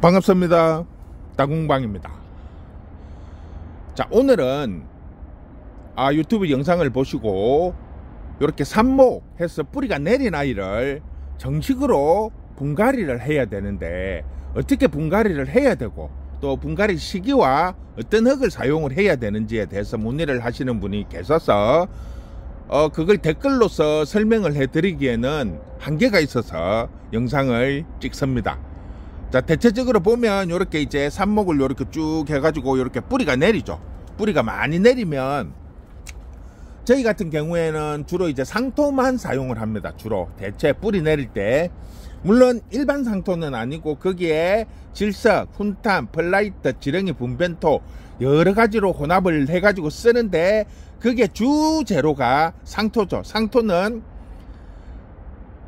반갑습니다. 따궁방입니다. 자, 오늘은 유튜브 영상을 보시고 이렇게 삽목해서 뿌리가 내린 아이를 정식으로 분갈이를 해야 되는데 어떻게 분갈이를 해야 되고 또 분갈이 시기와 어떤 흙을 사용을 해야 되는지에 대해서 문의를 하시는 분이 계셔서 그걸 댓글로서 설명을 해드리기에는 한계가 있어서 영상을 찍습니다. 자, 대체적으로 보면 이렇게 이제 삽목을 이렇게 쭉 해가지고 이렇게 뿌리가 내리죠. 뿌리가 많이 내리면 저희 같은 경우에는 주로 이제 상토만 사용을 합니다. 주로 대체 뿌리 내릴 때, 물론 일반 상토는 아니고 거기에 질석, 훈탄, 펄라이트, 지렁이, 분변토 여러 가지로 혼합을 해가지고 쓰는데 그게 주 재료가 상토죠. 상토는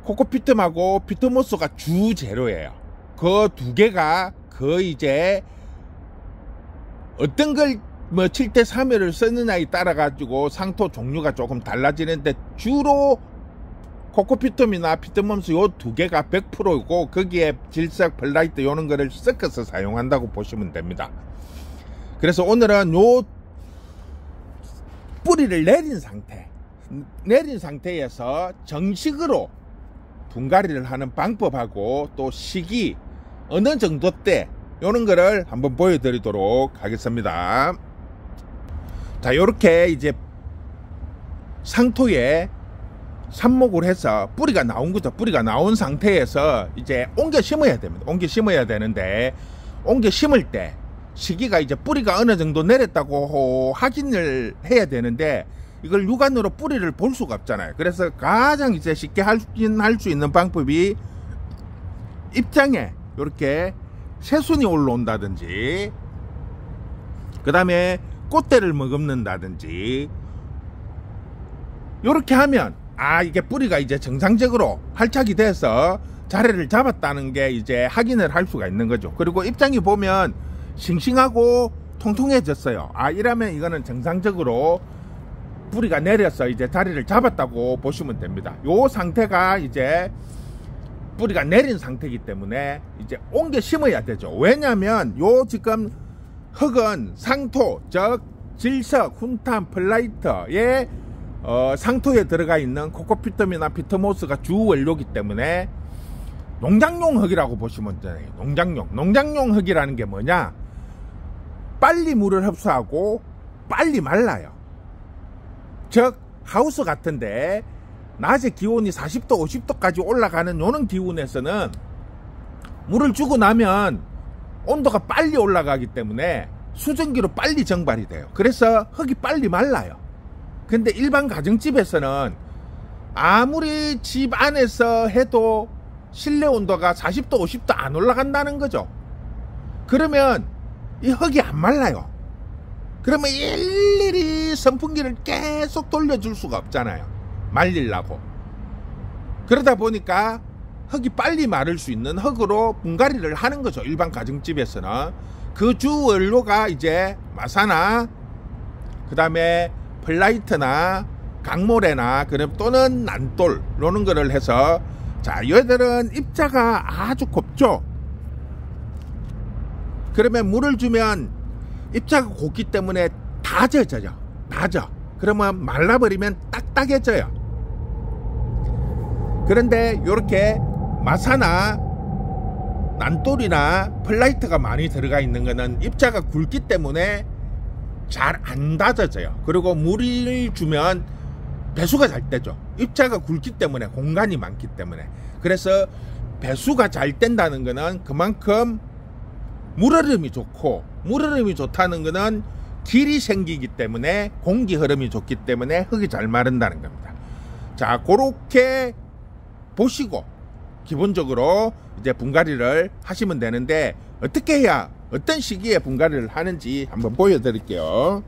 코코피텀하고 피트모스가 주 재료예요. 그 두 개가 거의 이제 어떤 걸 뭐 7대3을 쓰느냐에 따라 가지고 상토 종류가 조금 달라지는데 주로 코코피텀이나 피트모스 요 두 개가 100%고 거기에 질석, 펄라이트 요런 거를 섞어서 사용한다고 보시면 됩니다. 그래서 오늘은 요 뿌리를 내린 상태에서 정식으로 분갈이를 하는 방법하고 또 시기 어느 정도 때 요런 거를 한번 보여드리도록 하겠습니다. 자, 요렇게 이제 상토에 삽목을 해서 뿌리가 나온 거죠. 뿌리가 나온 상태에서 이제 옮겨 심어야 됩니다. 옮겨 심어야 되는데 옮겨 심을 때 시기가 이제 뿌리가 어느 정도 내렸다고 확인을 해야 되는데 이걸 육안으로 뿌리를 볼 수가 없잖아요. 그래서 가장 이제 쉽게 확인할 수 있는 방법이 입장에 이렇게 새순이 올라온다든지 그 다음에 꽃대를 머금는다든지 이렇게 하면 이게 뿌리가 이제 정상적으로 활착이 돼서 자리를 잡았다는 게 이제 확인을 할 수가 있는 거죠. 그리고 입장이 보면 싱싱하고 통통해졌어요. 이러면 이거는 정상적으로 뿌리가 내려서 이제 자리를 잡았다고 보시면 됩니다. 요 상태가 이제 뿌리가 내린 상태이기 때문에 이제 옮겨 심어야 되죠. 왜냐하면 요 지금 흙은 상토, 즉 질석, 훈탄, 펄라이트의 상토에 들어가 있는 코코피텀이나 피트모스가 주 원료이기 때문에 농장용 흙이라고 보시면 돼요. 농장용 흙이라는 게 뭐냐? 빨리 물을 흡수하고 빨리 말라요. 즉 하우스 같은데 낮에 기온이 40도 50도까지 올라가는 요런 기온에서는 물을 주고 나면 온도가 빨리 올라가기 때문에 수증기로 빨리 증발이 돼요. 그래서 흙이 빨리 말라요. 근데 일반 가정집에서는 아무리 집 안에서 해도 실내 온도가 40도 50도 안 올라간다는 거죠. 그러면 이 흙이 안 말라요. 그러면 일일이 선풍기를 계속 돌려줄 수가 없잖아요. 말리려고. 그러다 보니까 흙이 빨리 마를 수 있는 흙으로 분갈이를 하는 거죠. 일반 가정집에서는. 그 주 원료가 이제 마사나 그 다음에 펄라이트나 강모래나 또는 난돌 이런 거를 해서, 자, 얘들은 입자가 아주 곱죠. 그러면 물을 주면 입자가 곱기 때문에 다 젖어요. 다 젖어. 그러면 말라버리면 딱딱해져요. 그런데 이렇게 마사나 난돌이나 펄라이트가 많이 들어가 있는 거는 입자가 굵기 때문에 잘 안 다져져요. 그리고 물을 주면 배수가 잘 되죠. 입자가 굵기 때문에 공간이 많기 때문에. 그래서 배수가 잘 된다는 거는 그만큼 물흐름이 좋고, 물흐름이 좋다는 거는 길이 생기기 때문에 공기 흐름이 좋기 때문에 흙이 잘 마른다는 겁니다. 자, 그렇게 보시고 기본적으로 이제 분갈이를 하시면 되는데 어떻게 해야 어떤 시기에 분갈이를 하는지 한번 보여드릴게요.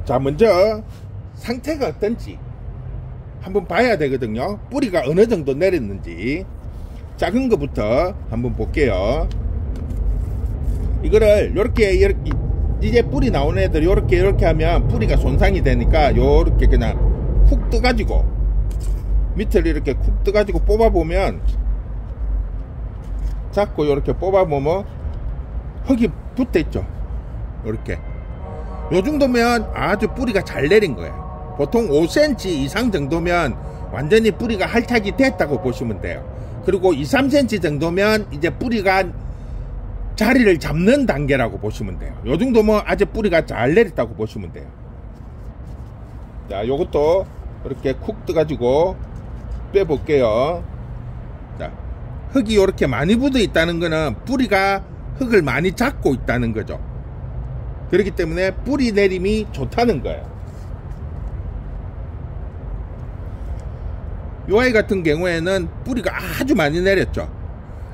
자, 먼저 상태가 어떤지 한번 봐야 되거든요. 뿌리가 어느 정도 내렸는지. 작은 것부터 한번 볼게요. 이거를 이렇게 이제 뿌리 나오는 애들 이렇게 하면 뿌리가 손상이 되니까 요렇게 그냥 쿡 떠가지고 밑을 이렇게 쿡 떠가지고 뽑아보면, 잡고 이렇게 뽑아보면 흙이 붙어있죠. 이렇게 요 정도면 아주 뿌리가 잘 내린 거예요. 보통 5cm 이상 정도면 완전히 뿌리가 할착이 됐다고 보시면 돼요. 그리고 2, 3cm 정도면 이제 뿌리가 자리를 잡는 단계라고 보시면 돼요. 요 정도면 아주 뿌리가 잘 내렸다고 보시면 돼요. 자, 요것도 이렇게 쿡 떠가지고 빼볼게요. 자, 흙이 이렇게 많이 묻어 있다는 거는 뿌리가 흙을 많이 잡고 있다는 거죠. 그렇기 때문에 뿌리 내림이 좋다는 거예요. 이 아이 같은 경우에는 뿌리가 아주 많이 내렸죠.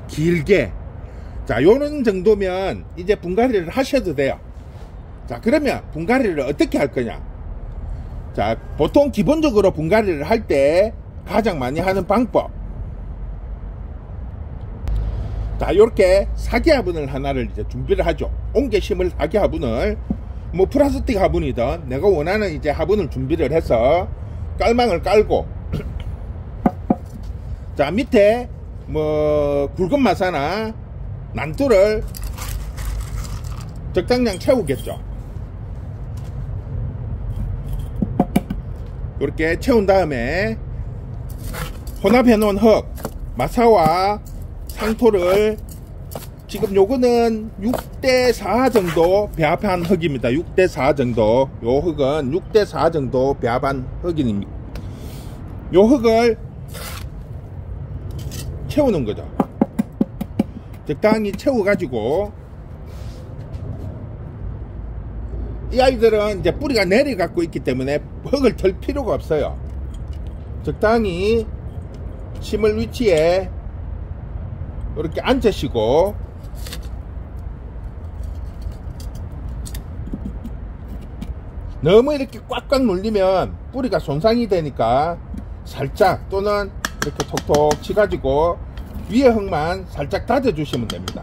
길게. 자, 요런 정도면 이제 분갈이를 하셔도 돼요. 자, 그러면 분갈이를 어떻게 할 거냐? 자, 보통 기본적으로 분갈이를 할 때 가장 많이 하는 방법. 자, 요렇게 사기 화분을 하나를 이제 준비를 하죠. 옮겨 심을 사기 화분을, 뭐 플라스틱 화분이든 내가 원하는 이제 화분을 준비를 해서 깔망을 깔고, 자, 밑에 뭐 굵은 마사나 난투를 적당량 채우겠죠. 이렇게 채운 다음에 혼합해 놓은 흙, 마사와 상토를, 지금 요거는 6대4 정도 배합한 흙입니다. 6대4 정도. 요 흙은 6대4 정도 배합한 흙입니다. 요 흙을 채우는 거죠. 적당히 채워가지고, 이 아이들은 이제 뿌리가 내려갖고 있기 때문에 흙을 털 필요가 없어요. 적당히 심을 위치에 이렇게 앉으시고, 너무 이렇게 꽉꽉 눌리면 뿌리가 손상이 되니까 살짝, 또는 이렇게 톡톡 치가지고 위에 흙만 살짝 다져 주시면 됩니다.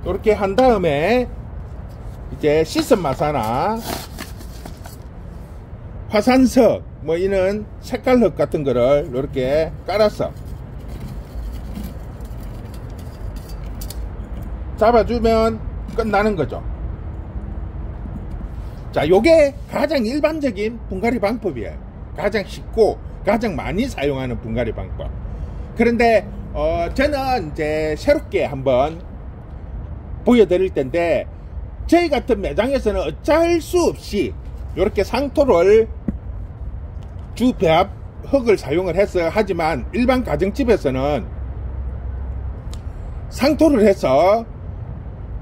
이렇게 한 다음에 이제 씻은 마사나 화산석, 뭐 이런 색깔 흙 같은 거를 이렇게 깔아서 잡아주면 끝나는 거죠. 자, 요게 가장 일반적인 분갈이 방법이에요. 가장 쉽고 가장 많이 사용하는 분갈이 방법. 그런데 저는 이제 새롭게 한번 보여드릴 텐데, 저희 같은 매장에서는 어쩔 수 없이 이렇게 상토를 주 배합 흙을 사용을 해서 하지만, 일반 가정집에서는 상토를 해서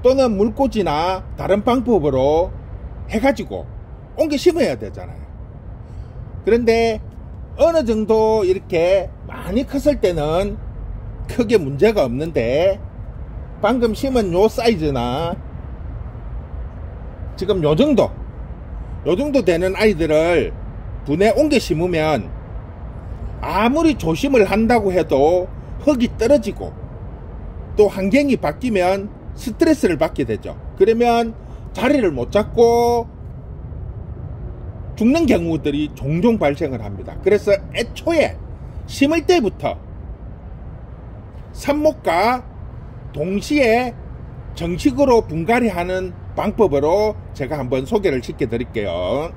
또는 물꽂이나 다른 방법으로 해가지고 옮겨 심어야 되잖아요. 그런데 어느 정도 이렇게 많이 컸을 때는 크게 문제가 없는데, 방금 심은 요 사이즈나 지금 요 정도 되는 아이들을 분에 옮겨 심으면 아무리 조심을 한다고 해도 흙이 떨어지고 또 환경이 바뀌면 스트레스를 받게 되죠. 그러면 자리를 못 잡고 죽는 경우들이 종종 발생을 합니다. 그래서 애초에 심을 때부터 삽목과 동시에 정식으로 분갈이 하는 방법으로 제가 한번 소개를 시켜 드릴게요.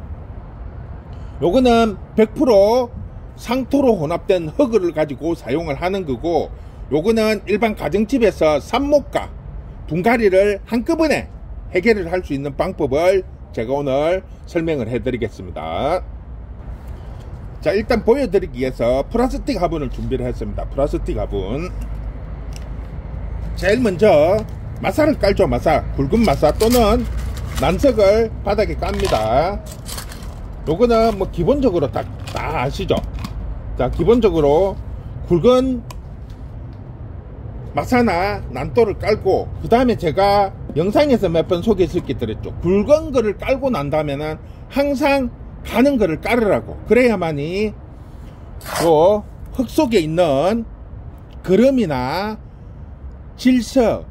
요거는 100% 상토로 혼합된 흙을 가지고 사용을 하는 거고, 요거는 일반 가정집에서 삽목과 분갈이를 한꺼번에 해결을 할 수 있는 방법을 제가 오늘 설명을 해 드리겠습니다. 자, 일단 보여드리기 위해서 플라스틱 화분을 준비를 했습니다. 플라스틱 화분. 제일 먼저 마사를 깔죠. 마사, 굵은 마사 또는 난석을 바닥에 깝니다. 요거는 뭐 기본적으로 다 아시죠? 자, 기본적으로 굵은 마사나 난도를 깔고, 그 다음에 제가 영상에서 몇 번 소개시켜드렸죠. 굵은 거를 깔고 난 다음에는 항상 가는 거를 깔으라고. 그래야만이 요 흙 속에 있는 거름이나 질석,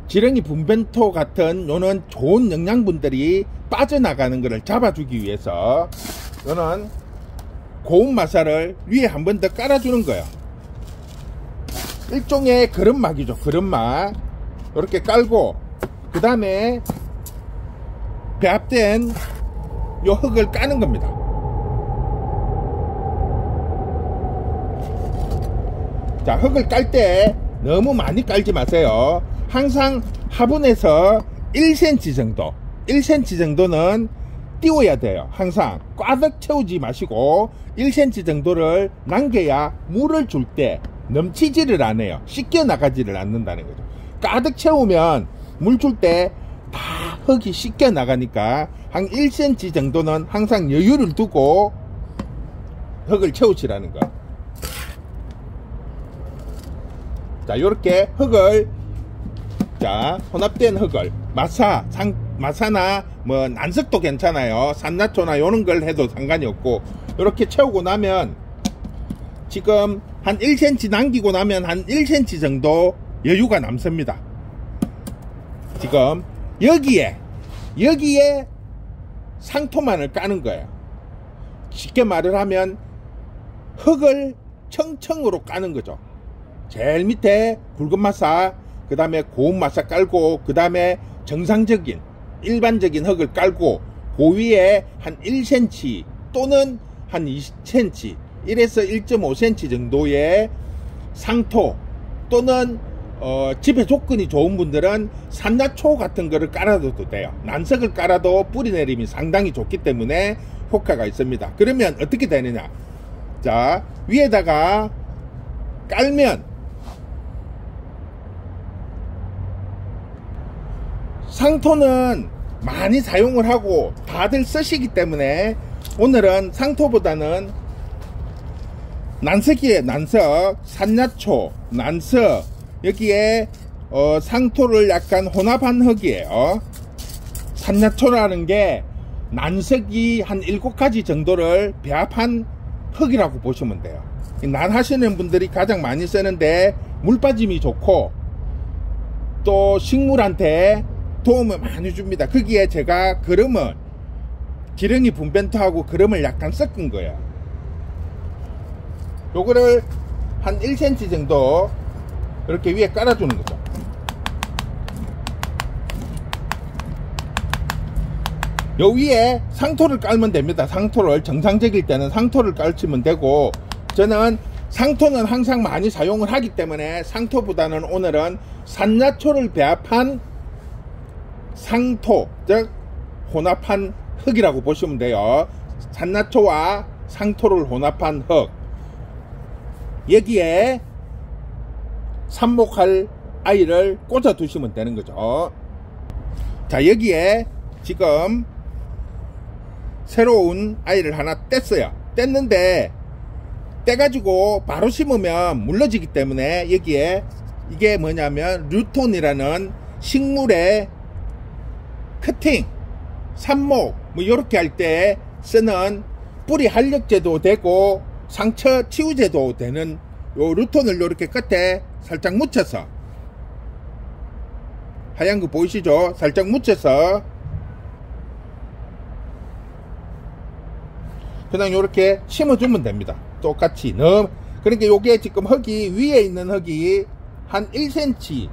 지렁이 분변토 같은 요는 좋은 영양분들이 빠져나가는 것을 잡아주기 위해서 이거는 고운 마사를 위에 한 번 더 깔아주는 거예요. 일종의 그릇막이죠. 그릇막 이렇게 깔고 그 다음에 배합된 요 흙을 까는 겁니다. 자, 흙을 깔 때 너무 많이 깔지 마세요. 항상 화분에서 1cm 정도 1cm 정도는 띄워야 돼요. 항상 꽉 채우지 마시고 1cm 정도를 남겨야 물을 줄 때 넘치지를 않아요. 씻겨 나가지를 않는다는 거죠. 가득 채우면 물 줄 때 다 흙이 씻겨 나가니까 한 1cm 정도는 항상 여유를 두고 흙을 채우시라는 거. 자, 요렇게 흙을, 자, 혼합된 흙을 마사나 뭐 난석도 괜찮아요. 산나초나 요런 걸 해도 상관이 없고 요렇게 채우고 나면 지금 한 1cm 남기고 나면 한 1cm 정도 여유가 남습니다. 지금 여기에 상토만을 까는 거예요. 쉽게 말을 하면 흙을 청청으로 까는 거죠. 제일 밑에 굵은 마사, 그 다음에 고운 마사 깔고, 그 다음에 정상적인 일반적인 흙을 깔고, 그 위에 한 1cm 또는 한 2cm 1에서 1.5cm 정도의 상토 또는 집에 조건이 좋은 분들은 산나초 같은 거를 깔아둬도 돼요. 난석을 깔아도 뿌리 내림이 상당히 좋기 때문에 효과가 있습니다. 그러면 어떻게 되느냐, 자, 위에다가 깔면 상토는 많이 사용을 하고 다들 쓰시기 때문에 오늘은 상토보다는 난석이에요. 난석, 산나초, 난석, 여기에 상토를 약간 혼합한 흙이에요. 산나초라는 게 난석이 한 7가지 정도를 배합한 흙이라고 보시면 돼요. 난 하시는 분들이 가장 많이 쓰는데 물 빠짐이 좋고 또 식물한테 도움을 많이 줍니다. 거기에 제가 그름을 기렁이 분변토하고 그름을 약간 섞은 거예요. 요거를 한 1cm 정도 이렇게 위에 깔아주는 거죠. 요 위에 상토를 깔면 됩니다. 상토를 정상적일 때는 상토를 깔치면 되고, 저는 상토는 항상 많이 사용을 하기 때문에 상토보다는 오늘은 산나초를 배합한 상토, 즉 혼합한 흙이라고 보시면 돼요. 산나초와 상토를 혼합한 흙, 여기에 삽목할 아이를 꽂아 두시면 되는 거죠. 자, 여기에 지금 새로운 아이를 하나 뗐어요. 뗐는데 떼가지고 바로 심으면 물러지기 때문에 여기에 이게 뭐냐면 루톤이라는 식물의 커팅, 삽목 뭐 이렇게 할 때 쓰는 뿌리 활력제도 되고 상처 치유제도 되는 요 루톤을 이렇게 끝에 살짝 묻혀서, 하얀 거 보이시죠? 살짝 묻혀서 그냥 요렇게 심어주면 됩니다. 똑같이 그러니까 요게 지금 흙이, 위에 있는 흙이 한 1cm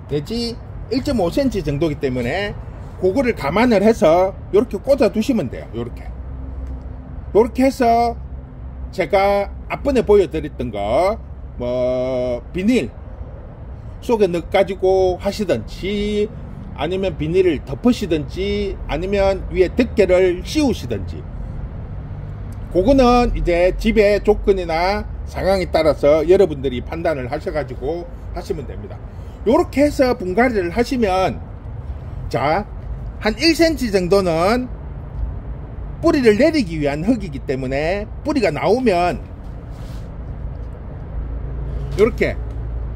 내지 1.5cm 정도이기 때문에 그거를 감안을 해서 요렇게 꽂아 두시면 돼요. 요렇게 해서 제가 앞번에 보여드렸던 거 뭐 비닐 속에 넣어 가지고 하시든지 아니면 비닐을 덮으시든지 아니면 위에 덮개를 씌우시든지, 그거는 이제 집의 조건이나 상황에 따라서 여러분들이 판단을 하셔가지고 하시면 됩니다. 요렇게 해서 분갈이를 하시면, 자, 한 1cm 정도는 뿌리를 내리기 위한 흙이기 때문에 뿌리가 나오면 요렇게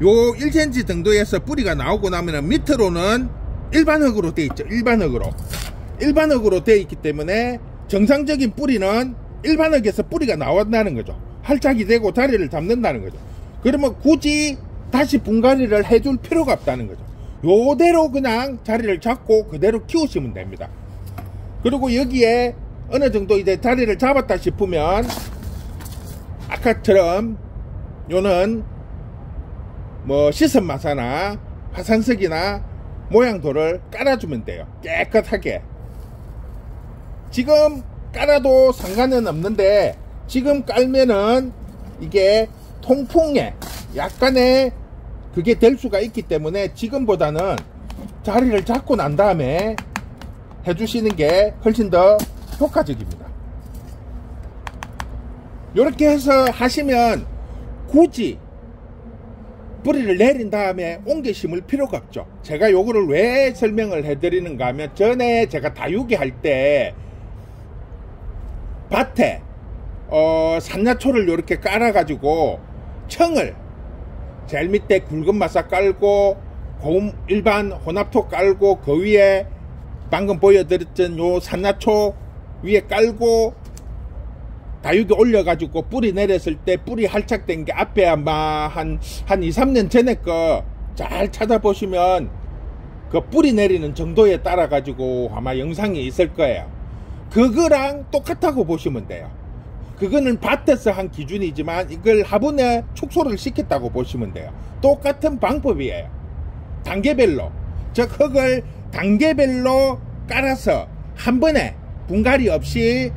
요 1cm 정도에서 뿌리가 나오고 나면 밑으로는 일반 흙으로 되어 있죠. 일반 흙으로 되어 있기 때문에 정상적인 뿌리는 일반 흙에서 뿌리가 나온다는 거죠. 활착이 되고 자리를 잡는다는 거죠. 그러면 굳이 다시 분갈이를 해줄 필요가 없다는 거죠. 요대로 그냥 자리를 잡고 그대로 키우시면 됩니다. 그리고 여기에 어느 정도 이제 자리를 잡았다 싶으면 아까처럼 요는 뭐 시선 마사나 화산석이나 모양도를 깔아주면 돼요. 깨끗하게. 지금 깔아도 상관은 없는데 지금 깔면은 이게 통풍에 약간의 그게 될 수가 있기 때문에 지금보다는 자리를 잡고 난 다음에 해주시는 게 훨씬 더 효과적입니다. 이렇게 해서 하시면 굳이 뿌리를 내린 다음에 옮겨 심을 필요가 없죠. 제가 요거를 왜 설명을 해드리는가 하면 전에 제가 다육이 할 때 밭에 산야초를 이렇게 깔아 가지고 청을 제일 밑에 굵은 마사 깔고 고음 일반 혼합토 깔고 그 위에 방금 보여드렸던 요 산야초 위에 깔고 다육이 올려가지고 뿌리 내렸을 때 뿌리 할착된 게 앞에 아마 한 2, 3년 전에 거 잘 찾아보시면 그 뿌리 내리는 정도에 따라 가지고 아마 영상이 있을 거예요. 그거랑 똑같다고 보시면 돼요. 그거는 밭에서 한 기준이지만 이걸 화분에 축소를 시켰다고 보시면 돼요. 똑같은 방법이에요. 단계별로 즉 흙을 단계별로 깔아서 한 번에 분갈이 없이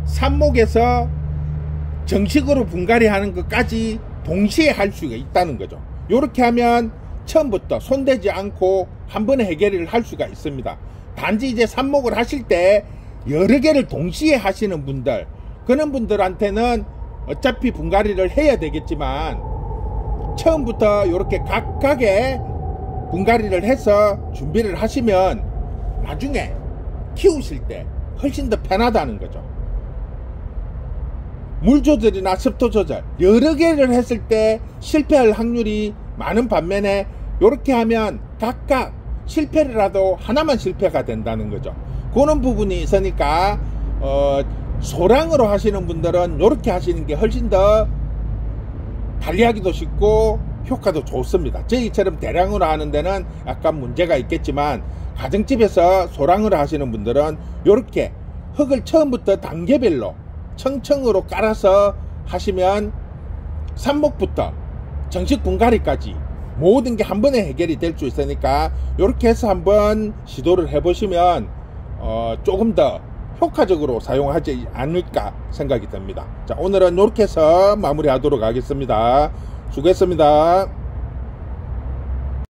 삽목에서 정식으로 분갈이 하는 것까지 동시에 할 수가 있다는 거죠. 이렇게 하면 처음부터 손대지 않고 한 번에 해결을 할 수가 있습니다. 단지 이제 삽목을 하실 때 여러 개를 동시에 하시는 분들, 그런 분들한테는 어차피 분갈이를 해야 되겠지만 처음부터 이렇게 각각의 분갈이를 해서 준비를 하시면 나중에 키우실 때 훨씬 더 편하다는 거죠. 물 조절이나 습도 조절 여러 개를 했을 때 실패할 확률이 많은 반면에 이렇게 하면 각각 실패를 하도 하나만 실패가 된다는 거죠. 그런 부분이 있으니까 소량으로 하시는 분들은 이렇게 하시는 게 훨씬 더 관리하기도 쉽고 효과도 좋습니다. 저희처럼 대량으로 하는 데는 약간 문제가 있겠지만 가정집에서 소량으로 하시는 분들은 이렇게 흙을 처음부터 단계별로 청청으로 깔아서 하시면 삽목부터 정식 분갈이까지 모든 게 한 번에 해결이 될 수 있으니까 이렇게 해서 한번 시도를 해보시면 조금 더 효과적으로 사용하지 않을까 생각이 듭니다. 자, 오늘은 이렇게 해서 마무리하도록 하겠습니다. 수고했습니다.